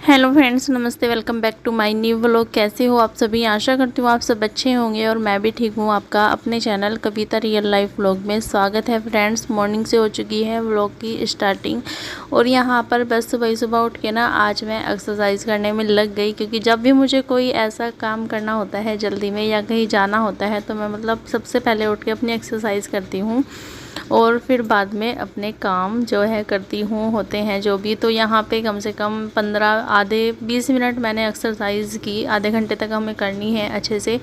Hello friends, नमस्ते। Welcome back to my new vlog. कैसे हो आप सभी? आशा करती हूँ आप सब अच्छे होंगे और मैं भी ठीक हूँ। आपका अपने चैनल कविता रियल लाइफ व्लॉग में स्वागत है। फ्रेंड्स, मॉर्निंग से हो चुकी है व्लॉग की स्टार्टिंग और यहाँ पर बस सुबह उठ के ना आज मैं एक्सरसाइज करने में लग गई, क्योंकि जब भी मुझे कोई ऐसा काम करना होता है जल्दी में या कहीं जाना होता है तो मैं सबसे पहले उठ के अपनी एक्सरसाइज करती हूँ और फिर बाद में अपने काम जो है करती हूँ, होते हैं जो भी। तो यहाँ पे कम से कम 20 मिनट मैंने एक्सरसाइज की। आधे घंटे तक हमें करनी है अच्छे से।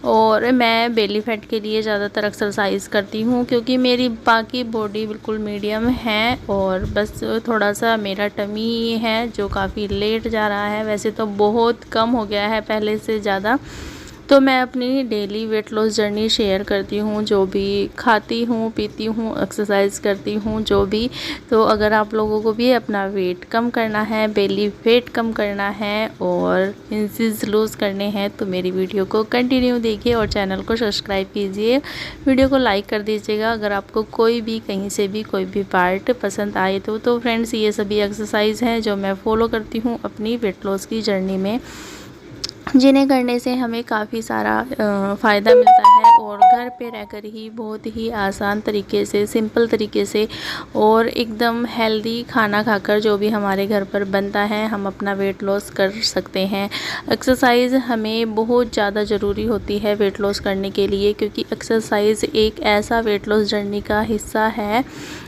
और मैं बेली फैट के लिए ज़्यादातर एक्सरसाइज करती हूँ, क्योंकि मेरी बाकी बॉडी बिल्कुल मीडियम है और बस थोड़ा सा मेरा टमी है जो काफ़ी लेट जा रहा है। वैसे तो बहुत कम हो गया है पहले से ज़्यादा। तो मैं अपनी daily weight loss journey share करती हूँ, जो भी खाती हूँ, पीती हूँ, एक्सरसाइज करती हूँ, जो भी। तो अगर आप लोगों को भी अपना वेट कम करना है, बेली फैट कम करना है और इंचेस लूज़ करने हैं तो मेरी वीडियो को कंटिन्यू देखिए और चैनल को सब्सक्राइब कीजिए। वीडियो को लाइक कर दीजिएगा अगर आपको कोई भी कहीं से भी कोई भी पार्ट पसंद आए तो फ्रेंड्स, ये सभी एक्सरसाइज हैं जो मैं फॉलो करती हूँ अपनी वेट लॉस की जर्नी में, जिन्हें करने से हमें काफ़ी सारा फ़ायदा मिलता है और घर पे रहकर ही बहुत ही आसान तरीके से, सिंपल तरीके से और एकदम हेल्दी खाना खाकर जो भी हमारे घर पर बनता है हम अपना वेट लॉस कर सकते हैं। एक्सरसाइज हमें बहुत ज़्यादा ज़रूरी होती है वेट लॉस करने के लिए, क्योंकि एक्सरसाइज एक ऐसा वेट लॉस जर्नी का हिस्सा है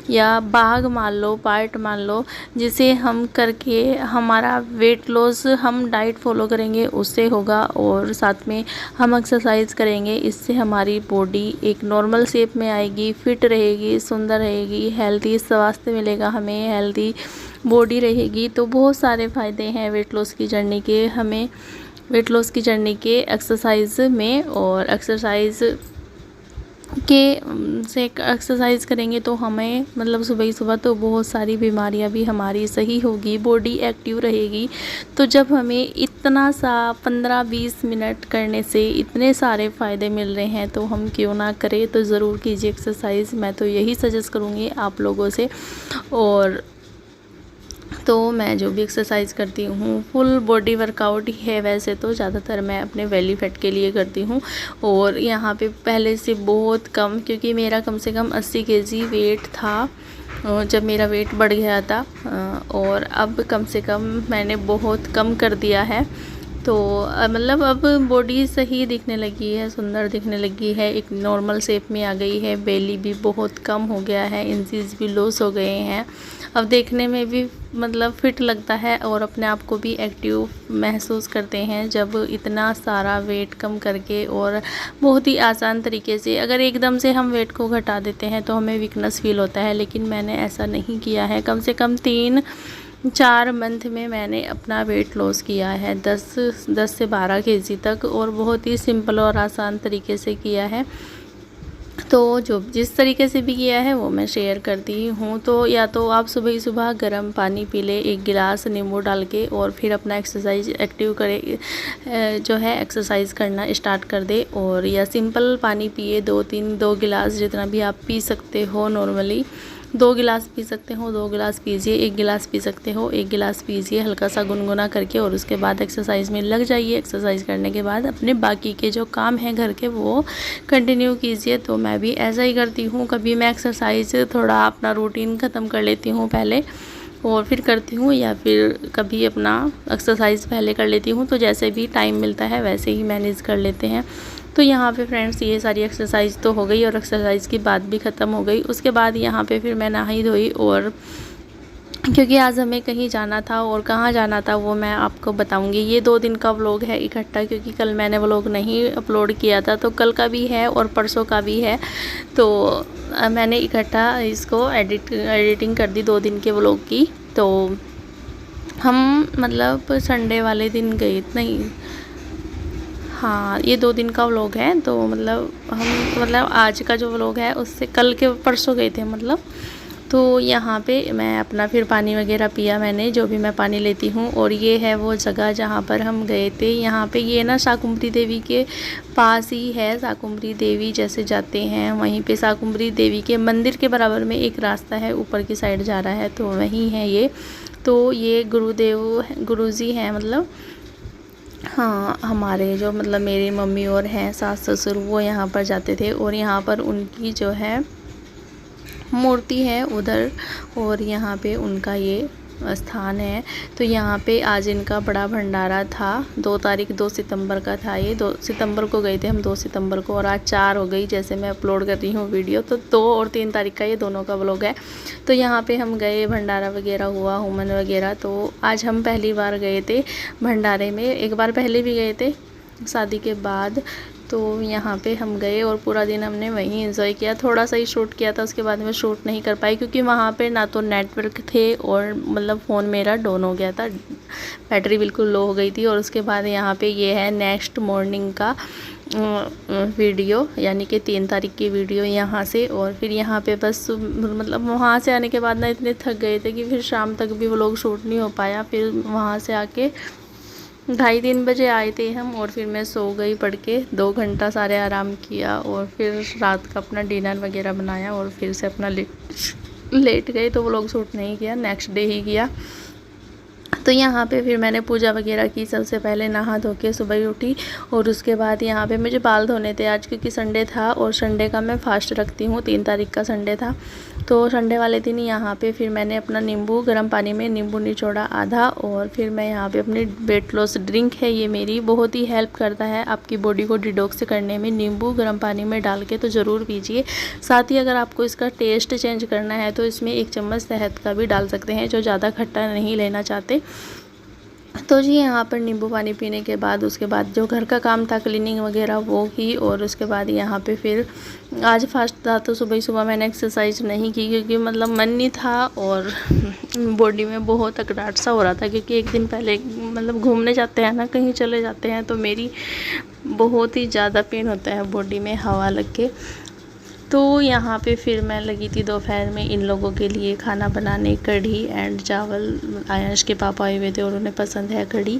या भाग मान लो, पार्ट मान लो, जिसे हम करके हमारा वेट लॉस, हम डाइट फॉलो करेंगे उससे होगा और साथ में हम एक्सरसाइज करेंगे, इससे हमारी बॉडी एक नॉर्मल शेप में आएगी, फिट रहेगी, सुंदर रहेगी, हेल्दी स्वास्थ्य मिलेगा हमें, हेल्दी बॉडी रहेगी। तो बहुत सारे फ़ायदे हैं वेट लॉस की जर्नी के, हमें वेट लॉस की जर्नी के एक्सरसाइज में। और एक्सरसाइज से एक्सरसाइज करेंगे तो हमें सुबह ही सुबह तो बहुत सारी बीमारियां भी हमारी सही होगी, बॉडी एक्टिव रहेगी। तो जब हमें इतना सा 15-20 मिनट करने से इतने सारे फ़ायदे मिल रहे हैं तो हम क्यों ना करें। तो ज़रूर कीजिए एक्सरसाइज, मैं तो यही सजेस्ट करूँगी आप लोगों से। और तो मैं जो भी एक्सरसाइज करती हूँ फुल बॉडी वर्कआउट ही है। वैसे तो ज़्यादातर मैं अपने बेली फैट के लिए करती हूँ और यहाँ पे पहले से बहुत कम, क्योंकि मेरा कम से कम 80 केजी वेट था जब मेरा वेट बढ़ गया था और अब कम से कम मैंने बहुत कम कर दिया है। तो अब बॉडी सही दिखने लगी है, सुंदर दिखने लगी है, एक नॉर्मल शेप में आ गई है, बेली भी बहुत कम हो गया है, इंचेस भी लॉस हो गए हैं। अब देखने में भी फिट लगता है और अपने आप को भी एक्टिव महसूस करते हैं जब इतना सारा वेट कम करके। और बहुत ही आसान तरीके से, अगर एकदम से हम वेट को घटा देते हैं तो हमें वीकनेस फील होता है, लेकिन मैंने ऐसा नहीं किया है। कम से कम 3-4 मंथ में मैंने अपना वेट लॉस किया है 10 से 12 केजी तक, और बहुत ही सिंपल और आसान तरीके से किया है। तो जो जिस तरीके से भी किया है वो मैं शेयर करती हूँ। तो या तो आप सुबह ही सुबह गर्म पानी पी ले 1 गिलास नींबू डाल के और फिर अपना एक्सरसाइज एक्टिव करे, जो है एक्सरसाइज करना स्टार्ट कर दे। और या सिंपल पानी पिए 2 गिलास, जितना भी आप पी सकते हो नॉर्मली। 2 गिलास पी सकते हो 2 गिलास पीजिए, 1 गिलास पी सकते हो 1 गिलास पीजिए, हल्का सा गुनगुना करके, और उसके बाद एक्सरसाइज में लग जाइए। एक्सरसाइज करने के बाद अपने बाकी के जो काम हैं घर के वो कंटिन्यू कीजिए। तो मैं भी ऐसा ही करती हूँ। कभी मैं एक्सरसाइज थोड़ा अपना रूटीन ख़त्म कर लेती हूँ पहले और फिर करती हूँ, या फिर कभी अपना एक्सरसाइज पहले कर लेती हूँ। तो जैसे भी टाइम मिलता है वैसे ही मैनेज कर लेते हैं। तो यहाँ पे फ्रेंड्स ये सारी एक्सरसाइज तो हो गई और एक्सरसाइज की बात भी ख़त्म हो गई। उसके बाद यहाँ पे फिर मैं नहाई धोई, और क्योंकि आज हमें कहीं जाना था और कहाँ जाना था वो मैं आपको बताऊंगी। ये 2 दिन का व्लॉग है इकट्ठा, क्योंकि कल मैंने व्लॉग नहीं अपलोड किया था, तो कल का भी है और परसों का भी है। तो मैंने इकट्ठा इसको एडिटिंग कर दी 2 दिन के व्लॉग की। तो हम संडे वाले दिन गए, नहीं हाँ, ये 2 दिन का व्लॉग है। तो हम आज का जो व्लॉग है उससे कल के परसों गए थे तो यहाँ पे मैं अपना फिर पानी वगैरह पिया मैंने, जो भी मैं पानी लेती हूँ। और ये है वो जगह जहाँ पर हम गए थे। यहाँ पे ये ना शाकुंभरी देवी के पास ही है। शाकुंभरी देवी जैसे जाते हैं वहीं पे शाकुंभरी देवी के मंदिर के बराबर में एक रास्ता है ऊपर की साइड जा रहा है, तो वहीं है ये। तो ये गुरुजी हैं, मतलब हाँ हमारे जो मतलब मेरी मम्मी और हैं सास ससुर, वो यहाँ पर जाते थे और यहाँ पर उनकी जो है मूर्ति है उधर, और यहाँ पे उनका ये स्थान है। तो यहाँ पे आज इनका बड़ा भंडारा था। 2 सितंबर का था ये। 2 सितंबर को गए थे हम, 2 सितंबर को, और आज 4 हो गई जैसे मैं अपलोड कर रही हूँ वीडियो। तो 2 और 3 तारीख का ये दोनों का व्लॉग है। तो यहाँ पे हम गए, भंडारा वगैरह हुआ, होमन वगैरह। तो आज हम पहली बार गए थे भंडारे में। एक बार पहले भी गए थे शादी के बाद। तो यहाँ पे हम गए और पूरा दिन हमने वहीं एंजॉय किया। थोड़ा सा ही शूट किया था, उसके बाद में शूट नहीं कर पाई क्योंकि वहाँ पे ना तो नेटवर्क थे और मतलब फ़ोन मेरा डाउन हो गया था, बैटरी बिल्कुल लो हो गई थी। और उसके बाद यहाँ पे ये है नेक्स्ट मॉर्निंग का वीडियो, यानी कि 3 तारीख की वीडियो यहाँ से। और फिर यहाँ पे बस मतलब वहाँ से आने के बाद ना इतने थक गए थे कि फिर शाम तक भी वो लोग शूट नहीं हो पाया। फिर वहाँ से आके 2:30-3 बजे आए थे हम, और फिर मैं सो गई पढ़ के। 2 घंटा सारे आराम किया और फिर रात का अपना डिनर वगैरह बनाया और फिर से अपना लेट गए। तो वो लोग शूट नहीं किया, नेक्स्ट डे ही किया। तो यहाँ पे फिर मैंने पूजा वगैरह की। सबसे पहले नहा धो के सुबह ही उठी, और उसके बाद यहाँ पे मुझे बाल धोने थे आज क्योंकि संडे था, और संडे का मैं फास्ट रखती हूँ। 3 तारीख का संडे था। तो संडे वाले दिन यहाँ पे फिर मैंने अपना नींबू गर्म पानी में नींबू निचोड़ा आधा, और फिर मैं यहाँ पे अपनी वेट लॉस ड्रिंक है ये मेरी, बहुत ही हेल्प करता है आपकी बॉडी को डिटॉक्स करने में। नींबू गर्म पानी में डाल के तो ज़रूर पीजिए। साथ ही अगर आपको इसका टेस्ट चेंज करना है तो इसमें 1 चम्मच शहद का भी डाल सकते हैं, जो ज़्यादा खट्टा नहीं लेना चाहते। तो जी यहाँ पर नींबू पानी पीने के बाद उसके बाद जो घर का काम था क्लीनिंग वगैरह वो की, और उसके बाद यहाँ पे फिर आज फास्ट था तो सुबह ही सुबह मैंने एक्सरसाइज नहीं की क्योंकि मतलब मन नहीं था, और बॉडी में बहुत अकड़ाहट सा हो रहा था क्योंकि एक दिन पहले मतलब घूमने जाते हैं ना, कहीं चले जाते हैं तो मेरी बहुत ही ज़्यादा पेन होता है बॉडी में हवा लग के। तो यहाँ पे फिर मैं लगी थी दोपहर में इन लोगों के लिए खाना बनाने, कढ़ी एंड चावल। आयंश के पापा आए हुए थे और उन्हें पसंद है कढ़ी।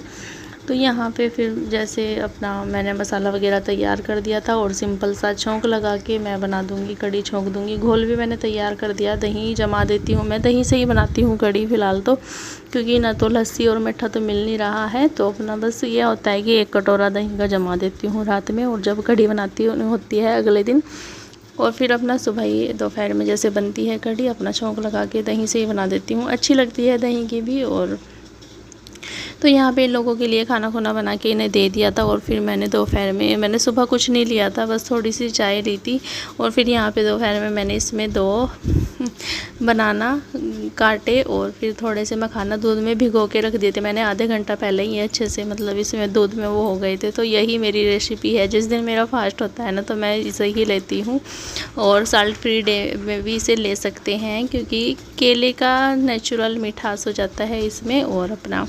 तो यहाँ पे फिर जैसे अपना मैंने मसाला वगैरह तैयार कर दिया था, और सिंपल सा छौंक लगा के मैं बना दूँगी कढ़ी, छौंक दूँगी। घोल भी मैंने तैयार कर दिया, दही जमा देती हूँ। मैं दही से ही बनाती हूँ कढ़ी फ़िलहाल तो, क्योंकि ना तो लस्सी और मीठा तो मिल नहीं रहा है। तो अपना बस ये होता है कि 1 कटोरा दही का जमा देती हूँ रात में, और जब कढ़ी बनाती होती है अगले दिन, और फिर अपना सुबह ही दोपहर में जैसे बनती है कढ़ी, अपना छौंक लगा के दही से ही बना देती हूँ। अच्छी लगती है दही की भी। और तो यहाँ पे इन लोगों के लिए खाना खुना बना के इन्हें दे दिया था, और फिर मैंने दोपहर में, मैंने सुबह कुछ नहीं लिया था, बस थोड़ी सी चाय ली थी। और फिर यहाँ पे दोपहर में मैंने इसमें 2 बनाना काटे, और फिर थोड़े से मखाना दूध में भिगो के रख दिए थे मैंने आधे घंटा पहले ही, अच्छे से मतलब इसमें दूध में वो हो गए थे। तो यही मेरी रेसिपी है। जिस दिन मेरा फास्ट होता है ना तो मैं इसे ही लेती हूँ, और साल्ट फ्री डे में भी इसे ले सकते हैं क्योंकि केले का नेचुरल मिठास हो जाता है इसमें। और अपना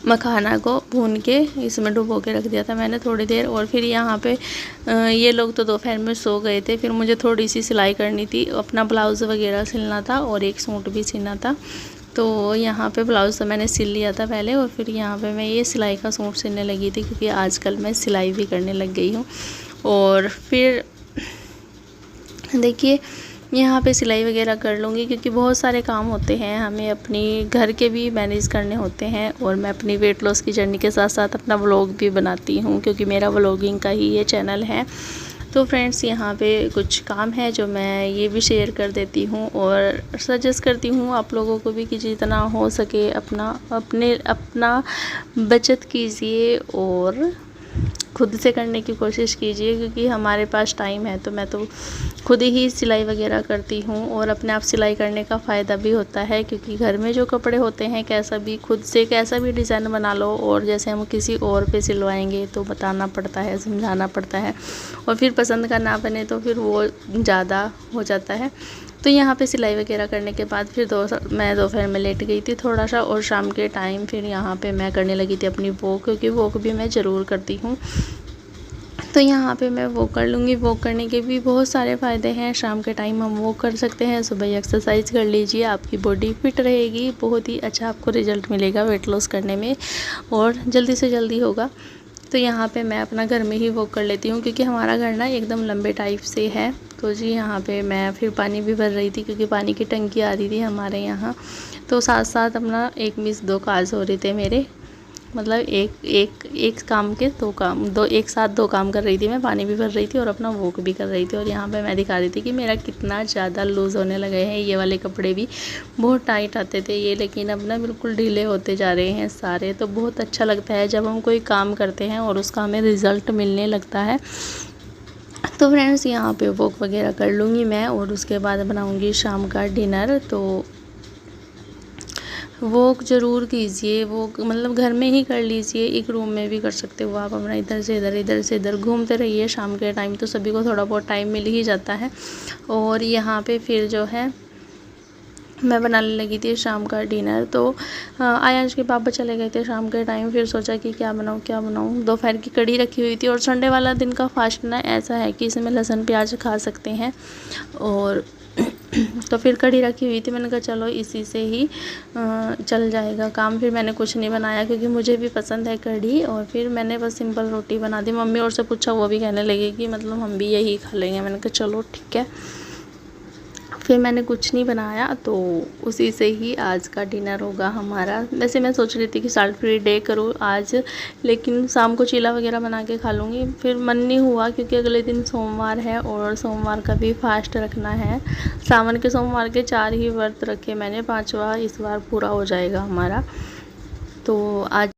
मखाना को भून के इसमें डुबो के रख दिया था मैंने थोड़ी देर। और फिर यहाँ पे ये लोग तो दोपहर में सो गए थे। फिर मुझे थोड़ी सी सिलाई करनी थी, अपना ब्लाउज़ वगैरह सिलना था और एक सूट भी सिलना था। तो यहाँ पे ब्लाउज़ तो मैंने सिल लिया था पहले, और फिर यहाँ पे मैं ये सिलाई का सूट सिलने लगी थी क्योंकि आजकल मैं सिलाई भी करने लग गई हूँ। और फिर देखिए यहाँ पे सिलाई वगैरह कर लूँगी क्योंकि बहुत सारे काम होते हैं, हमें अपनी घर के भी मैनेज करने होते हैं। और मैं अपनी वेट लॉस की जर्नी के साथ साथ अपना व्लॉग भी बनाती हूँ क्योंकि मेरा व्लॉगिंग का ही ये चैनल है। तो फ्रेंड्स यहाँ पे कुछ काम है जो मैं ये भी शेयर कर देती हूँ, और सजेस्ट करती हूँ आप लोगों को भी कि जितना हो सके अपना बचत कीजिए और खुद से करने की कोशिश कीजिए, क्योंकि हमारे पास टाइम है। तो मैं तो खुद ही सिलाई वगैरह करती हूँ, और अपने आप सिलाई करने का फ़ायदा भी होता है क्योंकि घर में जो कपड़े होते हैं कैसा भी खुद से कैसा भी डिज़ाइन बना लो, और जैसे हम किसी और पे सिलवाएंगे तो बताना पड़ता है, समझाना पड़ता है, और फिर पसंद का ना बने तो फिर वो ज़्यादा हो जाता है। तो यहाँ पे सिलाई वगैरह करने के बाद फिर मैं दोपहर में लेट गई थी थोड़ा सा, और शाम के टाइम फिर यहाँ पे मैं करने लगी थी अपनी वॉक, क्योंकि वॉक भी मैं ज़रूर करती हूँ। तो यहाँ पे मैं वॉक कर लूँगी। वॉक करने के भी बहुत सारे फ़ायदे हैं। शाम के टाइम हम वॉक कर सकते हैं, सुबह एक्सरसाइज कर लीजिए, आपकी बॉडी फिट रहेगी, बहुत ही अच्छा आपको रिजल्ट मिलेगा वेट लॉस करने में, और जल्दी से जल्दी होगा। तो यहाँ पे मैं अपना घर में ही वॉक कर लेती हूँ क्योंकि हमारा घर ना एकदम लंबे टाइप से है, तो जी यहाँ पे मैं फिर पानी भी भर रही थी क्योंकि पानी की टंकी आ रही थी हमारे यहाँ। तो साथ साथ अपना एक मिस दो काज हो रहे थे मेरे, मतलब एक काम के दो काम, दो एक साथ दो काम कर रही थी मैं। पानी भी भर रही थी और अपना वॉक भी कर रही थी। और यहाँ पे मैं दिखा रही थी कि मेरा कितना ज़्यादा लूज़ होने लगे हैं। ये वाले कपड़े भी बहुत टाइट आते थे ये, लेकिन अब ना बिल्कुल ढीले होते जा रहे हैं सारे। तो बहुत अच्छा लगता है जब हम कोई काम करते हैं और उसका हमें रिज़ल्ट मिलने लगता है। तो फ्रेंड्स यहाँ पे वॉक वगैरह कर लूँगी मैं और उसके बाद बनाऊँगी शाम का डिनर। तो वॉक ज़रूर कीजिए, वॉक मतलब घर में ही कर लीजिए, एक रूम में भी कर सकते हो आप। अपना इधर से इधर घूमते रहिए। शाम के टाइम तो सभी को थोड़ा बहुत टाइम मिल ही जाता है। और यहाँ पे फिर जो है मैं बनाने लगी थी शाम का डिनर। तो आयांश के पापा चले गए थे शाम के टाइम। फिर सोचा कि क्या बनाऊँ। दोपहर की कढ़ी रखी हुई थी और संडे वाला दिन का फास्ट ना ऐसा है कि इसमें लहसुन प्याज खा सकते हैं। और तो फिर कढ़ी रखी हुई थी, मैंने कहा चलो इसी से ही चल जाएगा काम। फिर मैंने कुछ नहीं बनाया क्योंकि मुझे भी पसंद है कढ़ी। और फिर मैंने बस सिंपल रोटी बना दी। मम्मी और से पूछा, वो भी कहने लगे कि मतलब हम भी यही खा लेंगे। मैंने कहा चलो ठीक है। फिर मैंने कुछ नहीं बनाया, तो उसी से ही आज का डिनर होगा हमारा। वैसे मैं सोच रही थी कि साल्ट फ्री डे करूँ आज, लेकिन शाम को चीला वगैरह बना के खा लूँगी। फिर मन नहीं हुआ क्योंकि अगले दिन सोमवार है और सोमवार का भी फास्ट रखना है। सावन के सोमवार के 4 ही व्रत रखे मैंने, 5वां इस बार पूरा हो जाएगा हमारा। तो आज